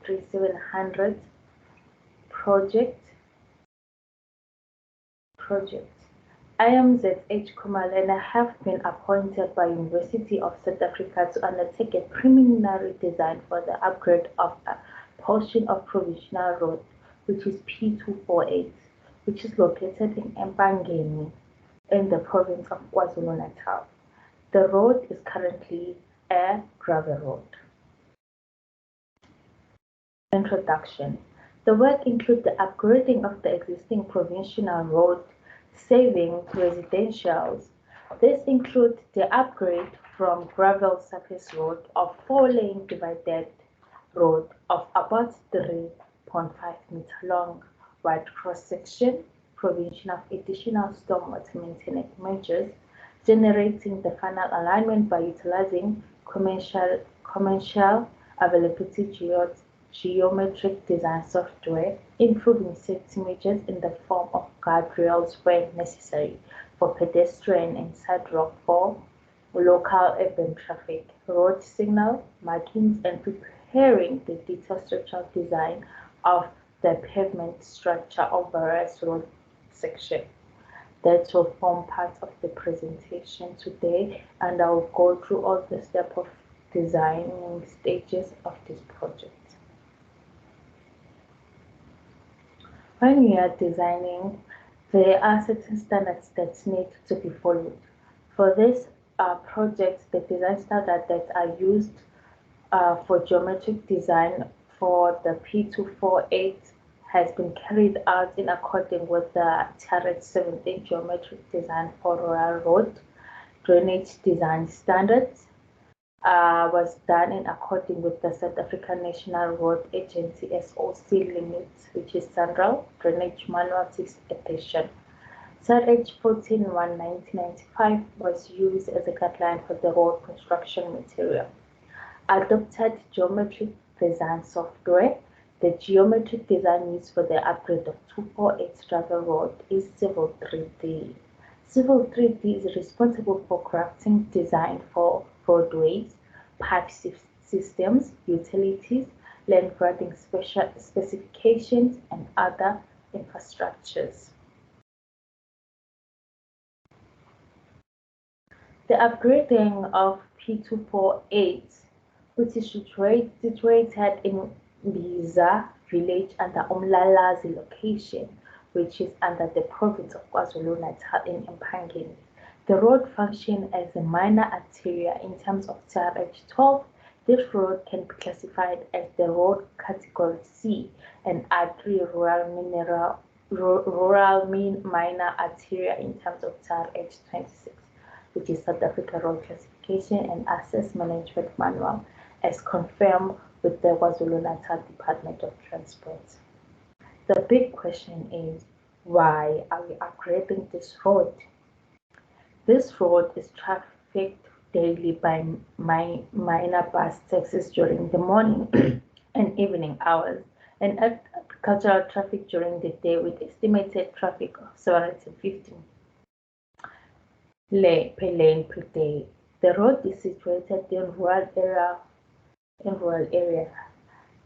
PROJEC-14882434 project. I am ZH Kumal and I have been appointed by University of South Africa to undertake a preliminary design for the upgrade of a portion of Provincial Road, which is P248, which is located in Empangeni in the province of KwaZulu-Natal. The road is currently a gravel road. Introduction. The work includes the upgrading of the existing provincial road, saving residentials. This includes the upgrade from gravel surface road of 4-lane divided road of about 3.5 meter long, wide cross-section, provision of additional stormwater maintenance measures, generating the final alignment by utilizing commercial availability geometric design software, improving safety measures in the form of guardrails where necessary for pedestrian and sidewalk for local urban traffic, road signal markings, and preparing the detailed structural design of the pavement structure of various road sections. That will form part of the presentation today, and I will go through all the steps of designing stages of this project. When we are designing, there are certain standards that need to be followed. For this project, the design standards that are used for geometric design for the P248 has been carried out in accordance with the TRH 17 geometric design for rural road. Drainage design standards was done in accordance with the South African National Road Agency SOC limits, which is Central Drainage Manual 6th edition. TRH 14-1995 was used as a guideline for the road construction material. Adopted geometric design software. The geometric design used for the upgrade of 248 gravel road is Civil 3D. Civil 3D is responsible for crafting design for roadways, pipe systems, utilities, land granting specifications, and other infrastructures. The upgrading of P248, which is situated in Mbiza village under Umlalazi location, which is under the province of KwaZulu-Natal in Empangeni. The road functions as a minor artery in terms of TRH 12. This road can be classified as the road category C, an artery rural minor artery in terms of TRH 26, which is South Africa Road Classification and Access Management Manual, as confirmed with the KwaZulu-Natal Department of Transport. The big question is, why are we upgrading this road? This road is trafficked daily by minor bus taxis during the morning and evening hours, and agricultural traffic during the day, with estimated traffic of 750 per lane per day. The road is situated in rural area.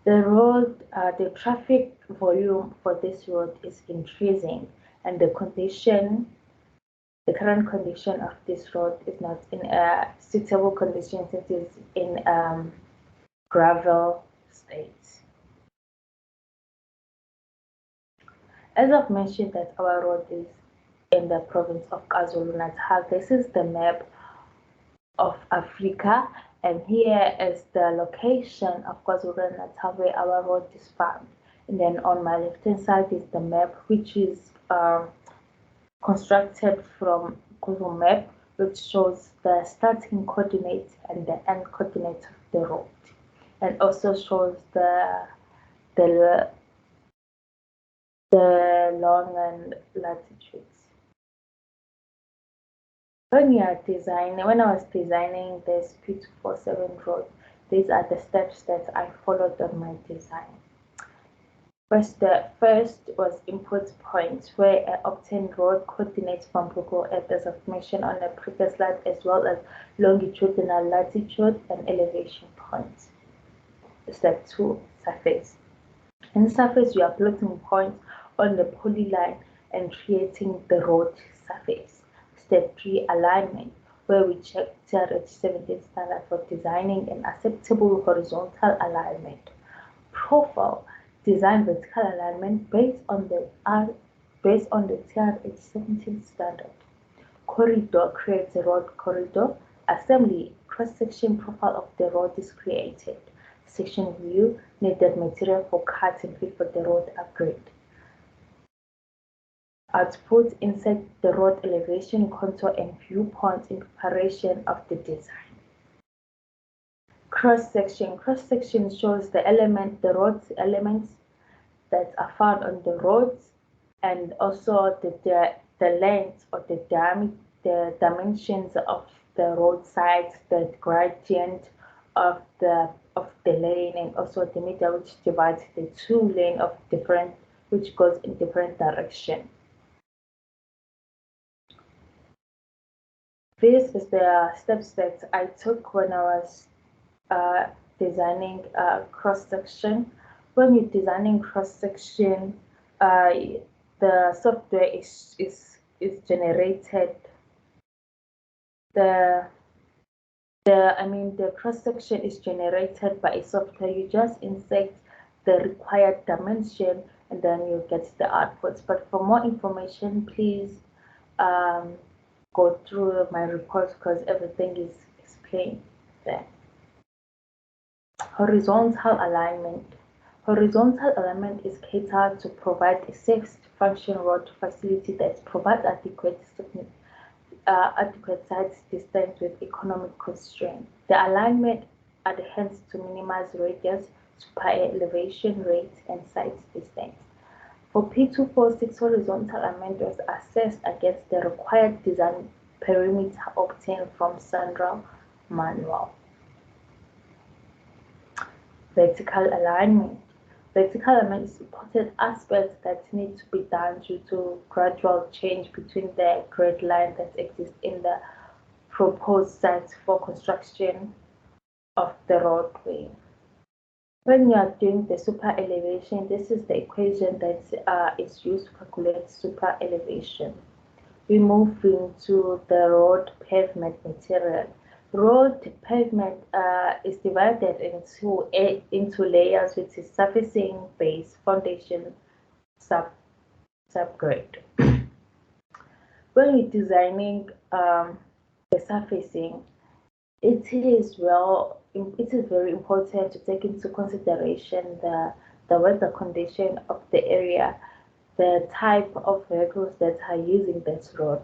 The traffic volume for this road is increasing, and the current condition of this road is not in a suitable condition. It is in gravel state. As I've mentioned that our road is in the province of KwaZulu-Natal. This is the map of Africa, and here is the location of KwaZulu-Natal where our road is found. And then on my left hand side is the map, which is constructed from Google Map, which shows the starting coordinate and the end coordinate of the road, and also shows the long and latitudes. When I was designing this P247 road, these are the steps that I followed on my design. The first was input points, where I obtained road coordinates from Google Earth, as I've mentioned on the previous slide, as well as longitudinal latitude and elevation points. Step 2, surface. In surface, you are plotting points on the polyline and creating the road surface. Step 3, alignment, where we check TRH 17 standard for designing an acceptable horizontal alignment. Profile, design vertical alignment based on the TRH 17 standard. Corridor, creates a road corridor. Assembly, cross-section profile of the road is created. Section view, needed material for cut and fit for the road upgrade. Output, insert the road elevation, contour, and viewpoint in preparation of the design. Cross-section. Cross-section shows the road elements that are found on the roads, and also the length or the dimensions of the roadside, the gradient of the lane, and also the middle, which divides the two lanes of different, which goes in different direction. This is the steps that I took when I was designing cross section. When you're designing cross section, the software is generated. The cross section is generated by a software. You just insert the required dimension and then you get the outputs. But for more information, please go through my report because everything is explained there. Horizontal alignment. Horizontal alignment is catered to provide a safe function road facility that provides adequate sight distance with economic constraint. The alignment adheres to minimize radius, super elevation rate, and sight distance. For P246, horizontal alignment was assessed against the required design perimeter obtained from Sandra manual. Vertical alignment. Vertical alignment is important aspects that need to be done due to gradual change between the grade line that exists in the proposed site for construction of the roadway. When you are doing the super elevation, this is the equation that is used to calculate super elevation. We move into the road pavement material. Road pavement is divided into layers, which is surfacing, base, foundation, subgrade. When we're designing the surfacing, it is very important to take into consideration the weather condition of the area, the type of vehicles that are using that road,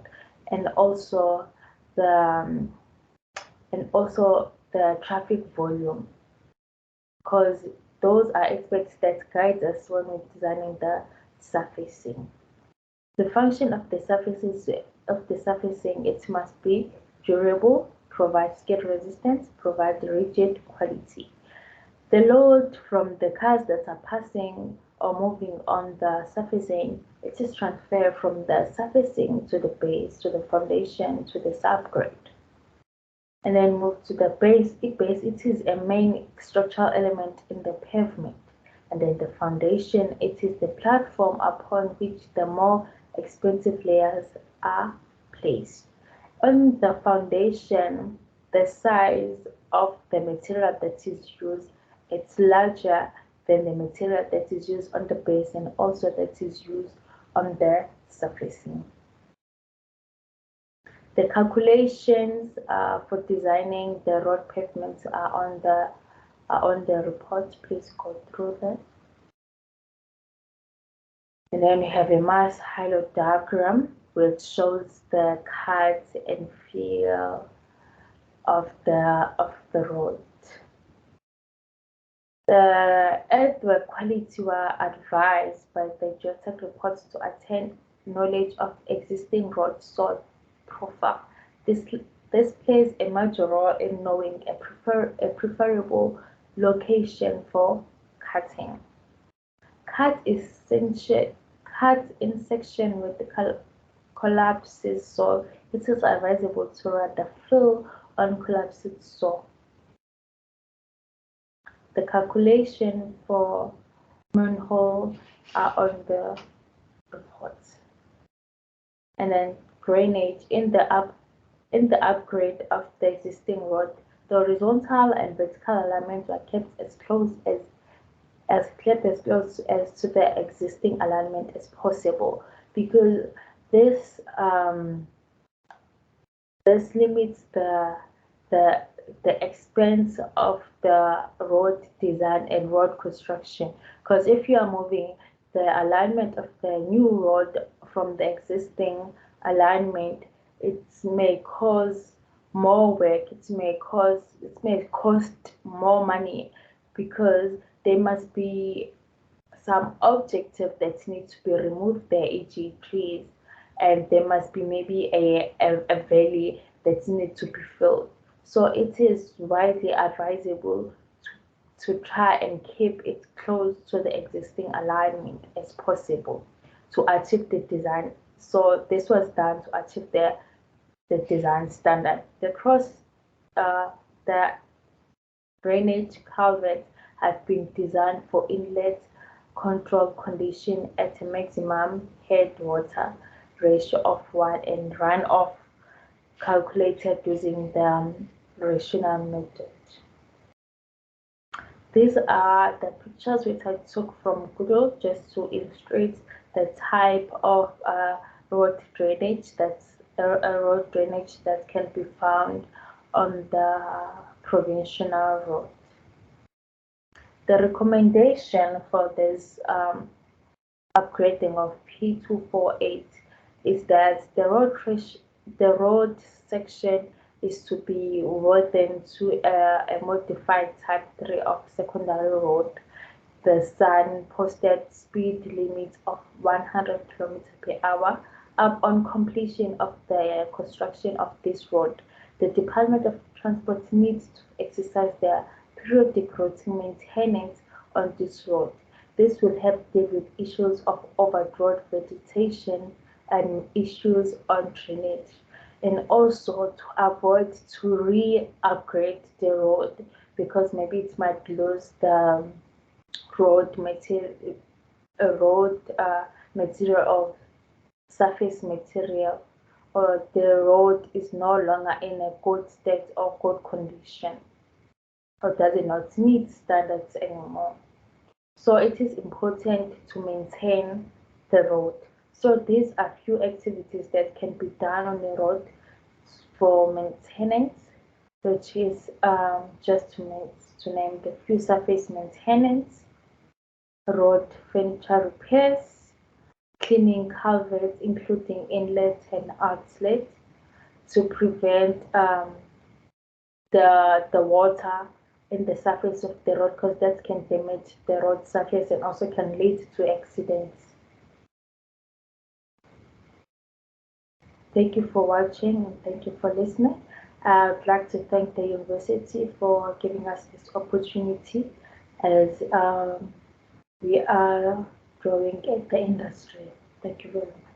and also the traffic volume, because those are aspects that guide us when we're designing the surfacing. The function of the surfacing, it must be durable, provide skid resistance, provide rigid quality. The load from the cars that are passing or moving on the surfacing, it is transferred from the surfacing to the base, to the foundation, to the subgrade. And then move to the base. It is a main structural element in the pavement. And then the foundation, it is the platform upon which the more expensive layers are placed. On the foundation, the size of the material that is used, it's larger than the material that is used on the base and also that is used on the surfacing. The calculations for designing the road pavements are on the report. Please go through that. And then we have a mass halo diagram which shows the cut and feel of the road. The earthwork quality were advised by the geotech reports to attain knowledge of existing road soil profile. This plays a major role in knowing a preferable location for cutting. Cut in section with the collapsed soil. It is advisable to rather fill on collapsed soil. The calculation for manhole are on the report. And then drainage in the upgrade of the existing road, the horizontal and vertical alignments were kept as close to the existing alignment as possible, because this this limits the expense of the road design and road construction. Because if you are moving the alignment of the new road from the existing alignment, it may cause more work, it may cost more money, because there must be some objective that needs to be removed there, e.g. trees, and there must be maybe a valley that needs to be filled. So it is widely advisable to try and keep it close to the existing alignment as possible to achieve the design. So this was done to achieve the design standard. The drainage culverts have been designed for inlet control condition at a maximum headwater ratio of 1 and runoff calculated using the rational method. These are the pictures which I took from Google just to illustrate the type of road drainage that can be found on the provincial road. The recommendation for this upgrading of P248 is that the road section is to be widened to a modified type 3 of secondary road. The signposted speed limit of 100 km/h. Upon completion of the construction of this road, the Department of Transport needs to exercise their periodic routine maintenance on this road. This will help deal with issues of overgrown vegetation and issues on drainage, and also to avoid to re-upgrade the road, because maybe it might lose the road material of surface material, or the road is no longer in a good state or good condition, or does it not meet standards anymore. So it is important to maintain the road. So these are few activities that can be done on the road for maintenance, which is just to name the few: surface maintenance, road furniture repairs, cleaning culverts including inlet and outlet to prevent the water in the surface of the road, because that can damage the road surface and also can lead to accidents. Thank you for watching and thank you for listening. I'd like to thank the university for giving us this opportunity, as we are growing at the industry. Thank you very much.